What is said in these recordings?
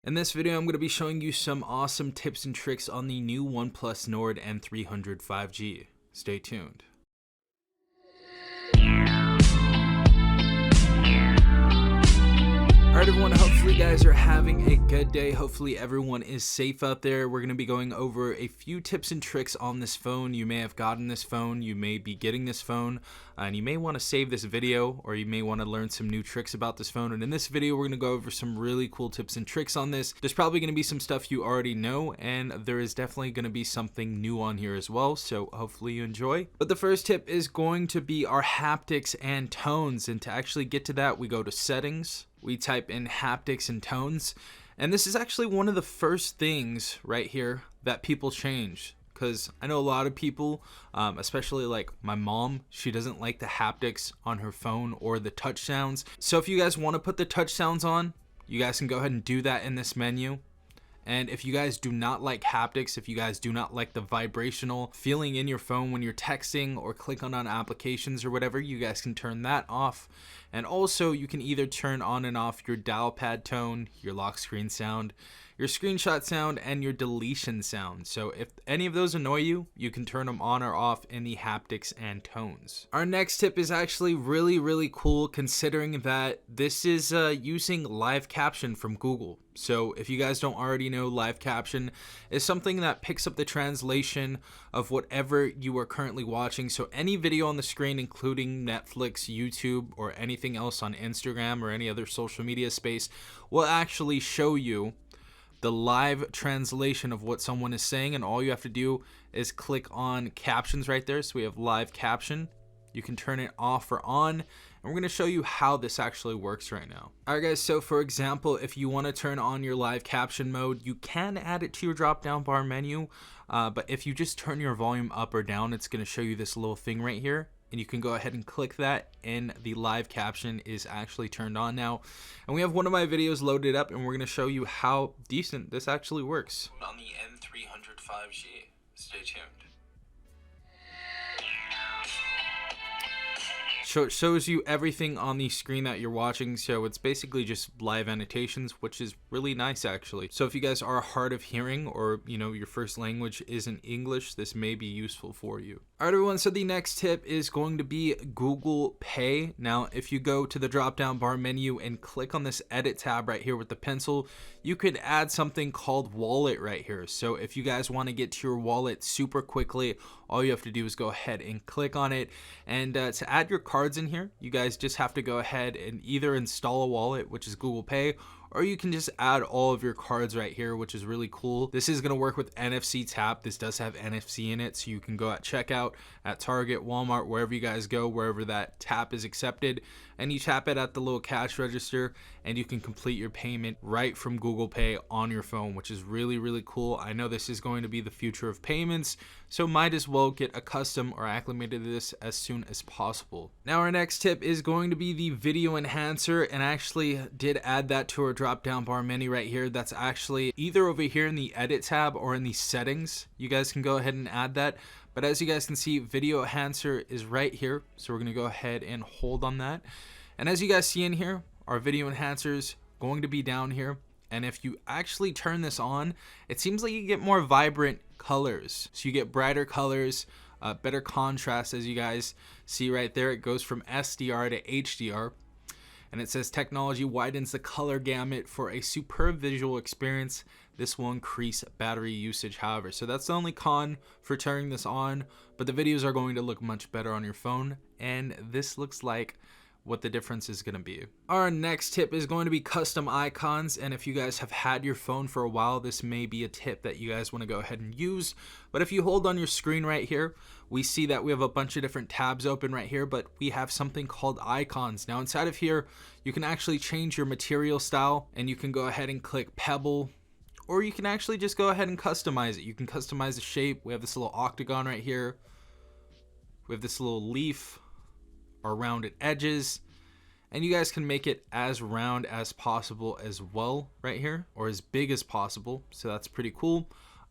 In this video, I'm going to be showing you some awesome tips and tricks on the new OnePlus Nord N300 5G. Stay tuned. Alright everyone, hopefully you guys are having a good day. Hopefully everyone is safe out there. We're going to be going over a few tips and tricks on this phone. You may have gotten this phone, you may be getting this phone, and you may want to save this video, or you may want to learn some new tricks about this phone. And in this video, we're going to go over some really cool tips and tricks on this. There's probably going to be some stuff you already know, and there is definitely going to be something new on here as well, so hopefully you enjoy. But the first tip is going to be our haptics and tones, and to actually get to that, we go to settings. We type in haptics and tones, and this is actually one of the first things right here that people change, because I know a lot of people, especially like my mom, she doesn't like the haptics on her phone or the touch sounds. So if you guys want to put the touch sounds on, you guys can go ahead and do that in this menu. And if you guys do not like haptics, if you guys do not like the vibrational feeling in your phone when you're texting or clicking on applications or whatever, you guys can turn that off. And also you can either turn on and off your dial pad tone, your lock screen sound, your screenshot sound, and your deletion sound. So if any of those annoy you, you can turn them on or off in the haptics and tones. Our next tip is actually really cool, considering that this is using live caption from Google. So if you guys don't already know, live caption is something that picks up the translation of whatever you are currently watching. So any video on the screen, including Netflix, YouTube, or anything else on Instagram or any other social media space, will actually show you the live translation of what someone is saying, and all you have to do is click on captions right there. So we have live caption. You can turn it off or on, and we're going to show you how this actually works right now. Alright guys, so for example, if you want to turn on your live caption mode, you can add it to your drop down bar menu, but if you just turn your volume up or down, it's going to show you this little thing right here, and you can go ahead and click that, and the live caption is actually turned on now. And we have one of my videos loaded up, and we're going to show you how decent this actually works. On the N300 5G, stay tuned. So it shows you everything on the screen that you're watching, so it's basically just live annotations, which is really nice actually. So if you guys are hard of hearing, or you know your first language isn't English, this may be useful for you. Alright everyone, so the next tip is going to be Google Pay. Now if you go to the drop down bar menu and click on this edit tab right here with the pencil, you could add something called wallet right here. So if you guys want to get to your wallet super quickly, all you have to do is go ahead and click on it, and to add your cards in here, you guys just have to go ahead and either install a wallet, which is Google Pay, or you can just add all of your cards right here, which is really cool. This is going to work with NFC tap. This does have NFC in it, so you can go at checkout at Target, Walmart, wherever you guys go, wherever that tap is accepted, and you tap it at the little cash register, and you can complete your payment right from Google Pay on your phone, which is really cool. I know this is going to be the future of payments, so might as well get accustomed or acclimated to this as soon as possible. Now our next tip is going to be the video enhancer, and I actually did add that to our drop down bar menu right here. That's actually either over here in the edit tab or in the settings. You guys can go ahead and add that, but as you guys can see, video enhancer is right here, so we're going to go ahead and hold on that. And as you guys see in here, our video enhancers going to be down here, and if you actually turn this on, it seems like you get more vibrant colors. So you get brighter colors, better contrast. As you guys see right there, it goes from SDR to HDR, and it says technology widens the color gamut for a superb visual experience. This will increase battery usage, however. So that's the only con for turning this on, but the videos are going to look much better on your phone, and this looks like what the difference is going to be. Our next tip is going to be custom icons, and if you guys have had your phone for a while, this may be a tip that you guys want to go ahead and use. But if you hold on your screen right here, we see that we have a bunch of different tabs open right here, but we have something called icons. Now inside of here, you can actually change your material style, and you can go ahead and click pebble, or you can actually just go ahead and customize it. You can customize the shape. We have this little octagon right here. We have this little leaf, or rounded edges, and you guys can make it as round as possible as well right here, or as big as possible, so that's pretty cool.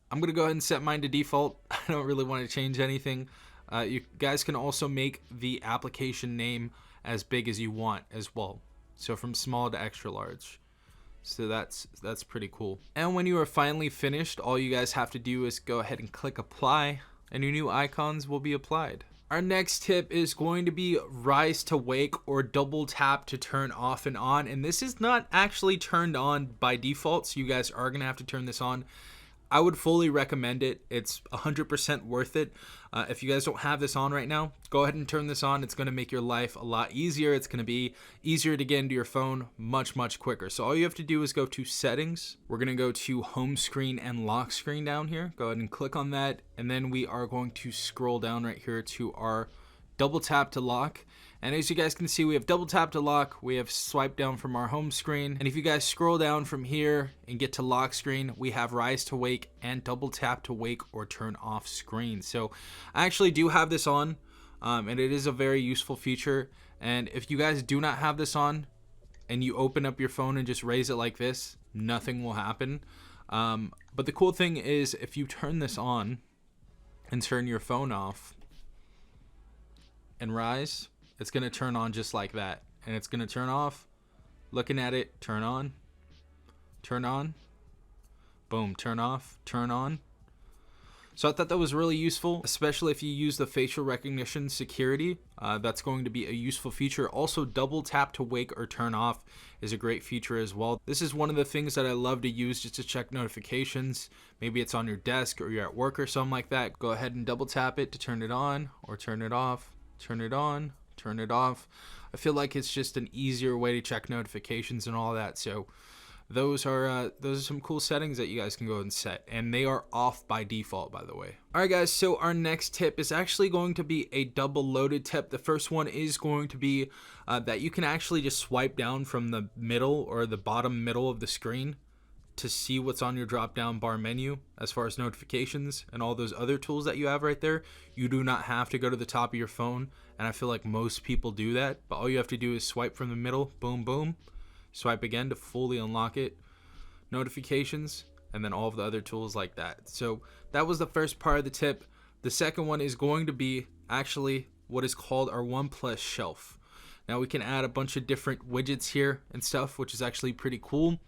I'm gonna go ahead and set mine to default. I don't really want to change anything. You guys can also make the application name as big as you want as well, so from small to extra large. So that's pretty cool. And when you are finally finished, all you guys have to do is go ahead and click apply, and your new icons will be applied. Our next tip is going to be rise to wake, or double tap to turn off and on. And this is not actually turned on by default, so you guys are gonna have to turn this on. I would fully recommend it. It's 100% worth it. If you guys don't have this on right now, go ahead and turn this on. It's going to make your life a lot easier. It's going to be easier to get into your phone much quicker. So all you have to do is go to settings. We're going to go to home screen and lock screen down here. Go ahead and click on that. And then we are going to scroll down right here to our double tap to lock. And as you guys can see, we have double tap to lock, we have swipe down from our home screen, and if you guys scroll down from here and get to lock screen, we have rise to wake and double tap to wake or turn off screen. So I actually do have this on, and it is a very useful feature. And if you guys do not have this on and you open up your phone and just raise it like this, nothing will happen. But the cool thing is, if you turn this on and turn your phone off and rise, it's going to turn on just like that. And it's going to turn off. Looking at it, turn on. Turn on. Boom, turn off, turn on. So I thought that was really useful, especially if you use the facial recognition security. That's going to be a useful feature. Also, double tap to wake or turn off is a great feature as well. This is one of the things that I love to use just to check notifications. Maybe it's on your desk or you're at work or something like that. Go ahead and double tap it to turn it on or turn it off. Turn it on, turn it off. I feel like it's just an easier way to check notifications and all that. So those are some cool settings that you guys can go and set, and they are off by default, by the way. All right, guys, so our next tip is actually going to be a double loaded tip. The first one is going to be that you can actually just swipe down from the middle or the bottom middle of the screen to see what's on your drop down bar menu as far as notifications and all those other tools that you have right there. You do not have to go to the top of your phone, and I feel like most people do that, but all you have to do is swipe from the middle, boom, boom, swipe again to fully unlock it, notifications, and then all of the other tools like that. So that was the first part of the tip. The second one is going to be actually what is called our OnePlus Shelf. Now we can add a bunch of different widgets here and stuff, which is actually pretty cool.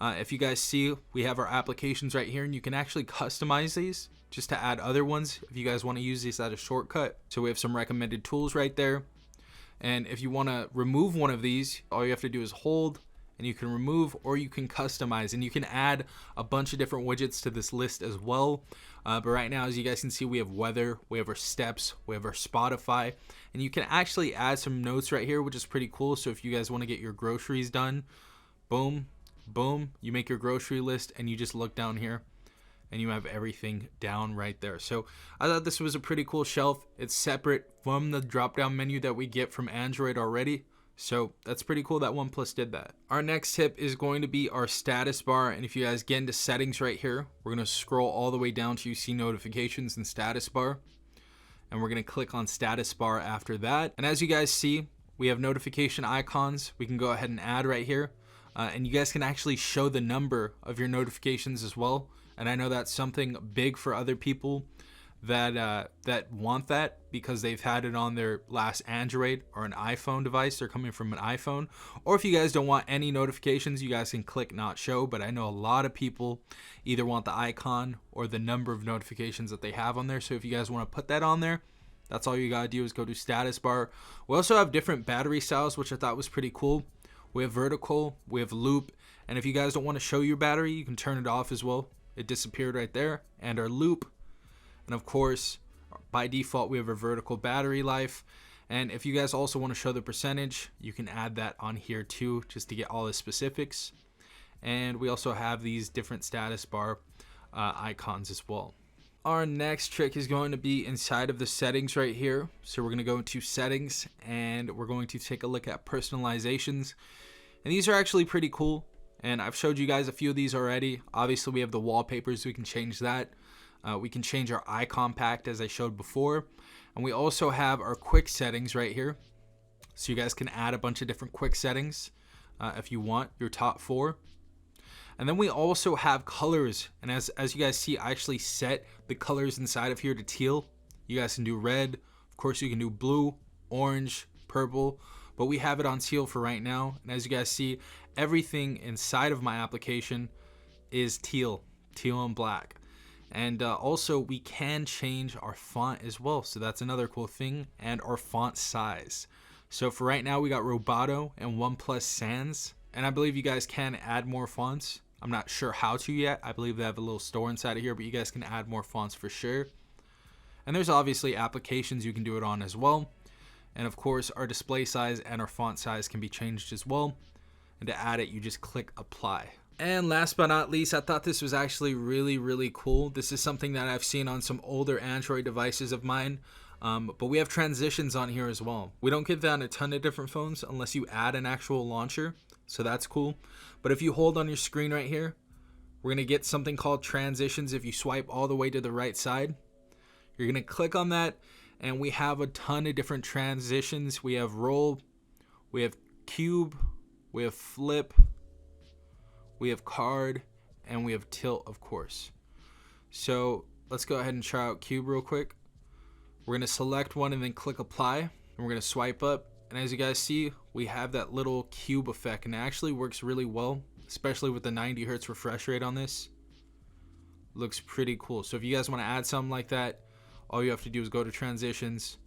If you guys see, we have our applications right here, and you can actually customize these just to add other ones if you guys want to use these as a shortcut. So we have some recommended tools right there. And if you want to remove one of these, all you have to do is hold, and you can remove, or you can customize, and you can add a bunch of different widgets to this list as well. But right now, as you guys can see, we have weather, we have our steps, we have our Spotify, and you can actually add some notes right here, which is pretty cool. So if you guys want to get your groceries done, boom, boom, you make your grocery list and you just look down here and you have everything down right there. So I thought this was a pretty cool shelf. It's separate from the drop down menu that we get from Android already. So that's pretty cool that OnePlus did that. Our next tip is going to be our status bar. And if you guys get into settings right here, we're going to scroll all the way down to you see notifications and status bar. And we're going to click on status bar after that. And as you guys see, we have notification icons. We can go ahead and add right here. And you guys can actually show the number of your notifications as well. And I know that's something big for other people that want that because they've had it on their last Android or an iPhone device. They're coming from an iPhone. Or if you guys don't want any notifications, you guys can click not show. But I know a lot of people either want the icon or the number of notifications that they have on there. So if you guys want to put that on there, that's all you gotta do is go to status bar. We also have different battery styles, which I thought was pretty cool. We have vertical, we have loop, and if you guys don't want to show your battery, you can turn it off as well. It disappeared right there. And our loop, and of course, by default, we have a vertical battery life. And if you guys also want to show the percentage, you can add that on here too, just to get all the specifics. And we also have these different status bar icons as well. Our next trick is going to be inside of the settings right here. So we're going to go into settings, and we're going to take a look at personalizations. And these are actually pretty cool. And I've showed you guys a few of these already. Obviously, we have the wallpapers. We can change that. We can change our eye compact as I showed before. And we also have our quick settings right here. So you guys can add a bunch of different quick settings if you want, your top 4. And then we also have colors. And as you guys see, I actually set the colors inside of here to teal. You guys can do red. Of course, you can do blue, orange, purple. But we have it on teal for right now. And as you guys see, everything inside of my application is teal and black. And also we can change our font as well, so that's another cool thing, and our font size. So for right now we got Roboto and OnePlus Sans, and I believe you guys can add more fonts. I'm not sure how to yet. I believe they have a little store inside of here, but you guys can add more fonts for sure. And there's obviously applications you can do it on as well. And of course our display size and our font size can be changed as well. And to add it, you just click apply. And last but not least, I thought this was actually really cool. This is something that I've seen on some older Android devices of mine. But we have transitions on here as well. We don't get that on a ton of different phones unless you add an actual launcher. So that's cool. But if you hold on your screen right here, we're going to get something called transitions. If you swipe all the way to the right side, you're going to click on that. And we have a ton of different transitions. We have roll, we have cube, we have flip, we have card, and we have tilt, of course. So let's go ahead and try out cube real quick. We're going to select one and then click apply. And we're going to swipe up. And as you guys see, we have that little cube effect. And it actually works really well, especially with the 90 Hertz refresh rate on this. Looks pretty cool. So if you guys want to add something like that, all you have to do is go to transitions,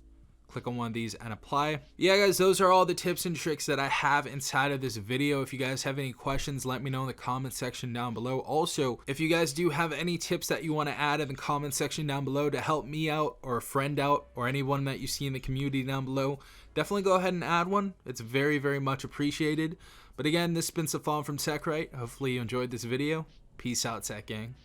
click on one of these and apply. Yeah guys, those are all the tips and tricks that I have inside of this video. If you guys have any questions, let me know in the comment section down below. Also, if you guys do have any tips that you want to add in the comment section down below to help me out or a friend out or anyone that you see in the community down below, definitely go ahead and add one. It's very much appreciated. But again, this has been Safan from TechRight. Hopefully you enjoyed this video. Peace out, Tech Gang.